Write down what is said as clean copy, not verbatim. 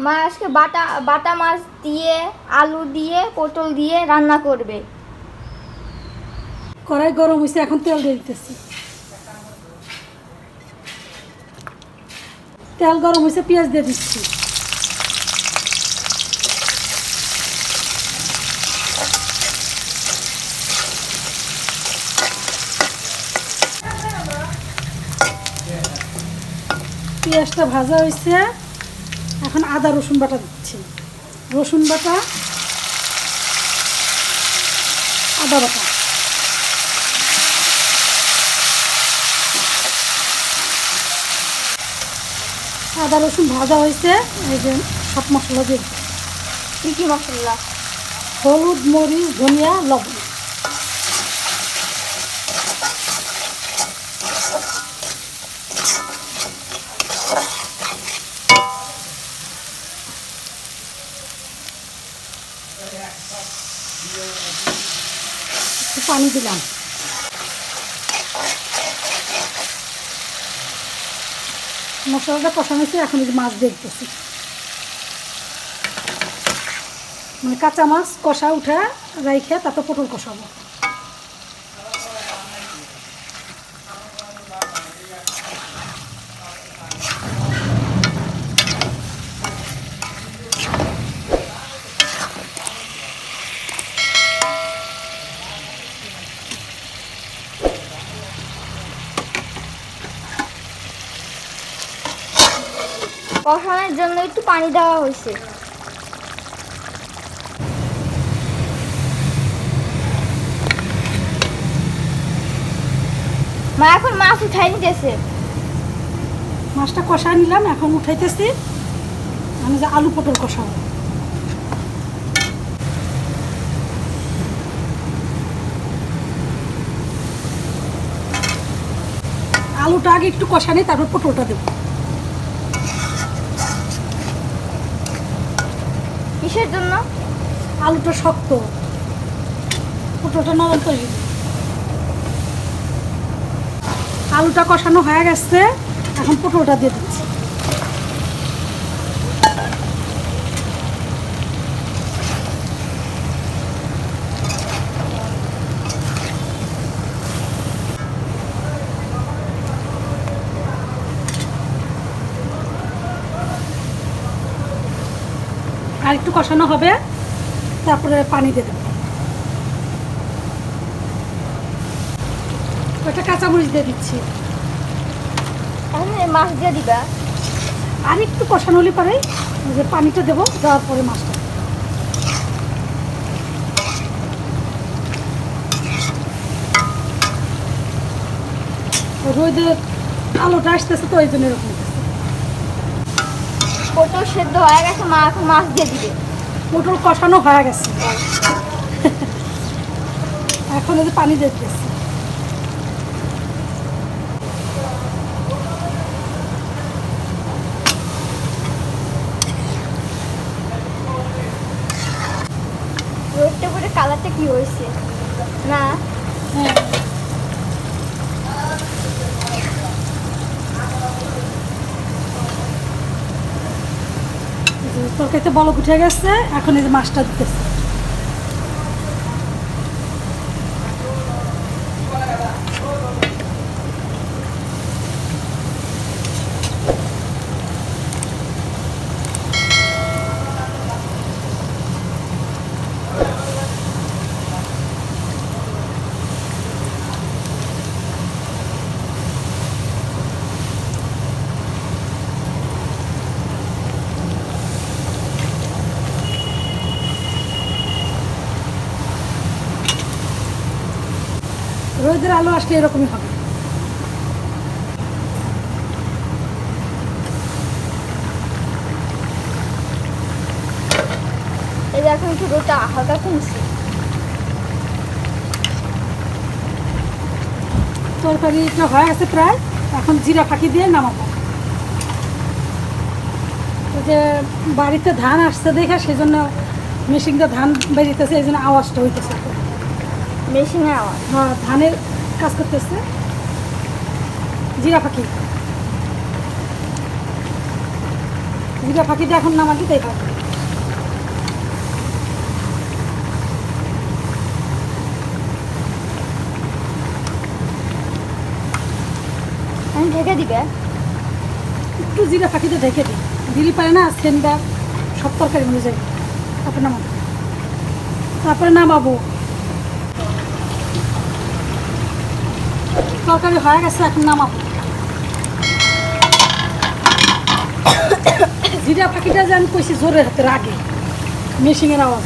মা আজকে বাটা বাটা মাছ দিয়ে আলু দিয়ে পটল দিয়ে রান্না করবে। কড়াই গরম হয়েছে, এখন তেল দিয়ে দিতেছি। তেল গরম হয়েছে, পেঁয়াজ দিয়ে দিচ্ছি। পেঁয়াজটা ভাজা হয়েছে, এখন আদা রসুন বাটা দিচ্ছি। রসুন বাটা, আদা বাটা। আদা রসুন ভাজা হয়েছে, এই যে সব মশলা দিয়ে দিচ্ছি। কী কী মশলা? হলুদ, মরিচ, ধনিয়া, লবণ। একটু পানি দিলাম। মশলাটা কষানো হয়েছে, এখন এই যে মাছ দেখতেছি। মানে কাঁচা মাছ কষা উঠা রাইখে তারপর পটল কষাবো। কষানোর জন্য একটু পানি দেওয়া হয়েছে। মা এখন মাছ উঠাই নিতেছে। মাছটা কষায় নিলাম, এখন উঠাইতেছি। আমি যে আলু পটল কষাবো। আলুটা আগে একটু কষা নিই, তারপর পটলটা দেবো। কিসের জন্য? আলুটা শক্ত, পটলটা নরম তৈরি। আলুটা কষানো হয়ে গেছে, এখন পটলটা দিয়ে দিচ্ছি। আর একটু কষানো হবে, তারপরে পানি দিয়ে দেবো। একটা কাঁচামরিচ দিয়ে দিচ্ছি। এখন এই মাছ দিয়ে দিবা। আর একটু কষানো হলে পরে যে পানিটা দেবো, দেওয়ার পরে মাছটা। রোদে আলোটা আসতেছে তো, এই জন্য এরকম হচ্ছে। পটল সেদ্ধ হয়ে গেছে, মা এখন মাছ দিয়ে দিবে। পটল কষানো হয়ে গেছে, এখন এই যে পানি দিয়ে দিতেছি। রোদটা করে কালারটা কি হয়েছে না? হ্যাঁ, তরকারিতে বলক উঠে গেছে, এখন এই যে মাছটা দিতেছে। রোদের আলো আসলে এরকমই হবে। এই যে এখন একটু রোদটা হালকা কমছে। তরকারিটা হয়ে গেছে প্রায়, এখন জিরা ফাঁকি দিয়ে নামাবো। ওই যে বাড়িতে ধান আসছে দেখে সেই জন্য মেশিনটা ধান বেরিতেছে, এই জন্য আওয়াজটা হইতেছে। মেশিনের আওয়াজ? হ্যাঁ, ধানের কাজ করতেছে। জিরা ফাঁকি। জিরা ফাঁকিটা এখন নামা দিতেই হবে। আমি ঢেকে দিবে। একটু জিরা ফাঁকিতে ঢেকে দিই, দিলি পারে না সেনটা সব তরকারি মধ্যে যাবে। তারপরে নামাবো। তরকারি হয়ে গেছে, এখন নামাবো। জিরা ফাঁকিটা যে আমি কইছি জোরের হাতে রাগে, মেশিনের আওয়াজ।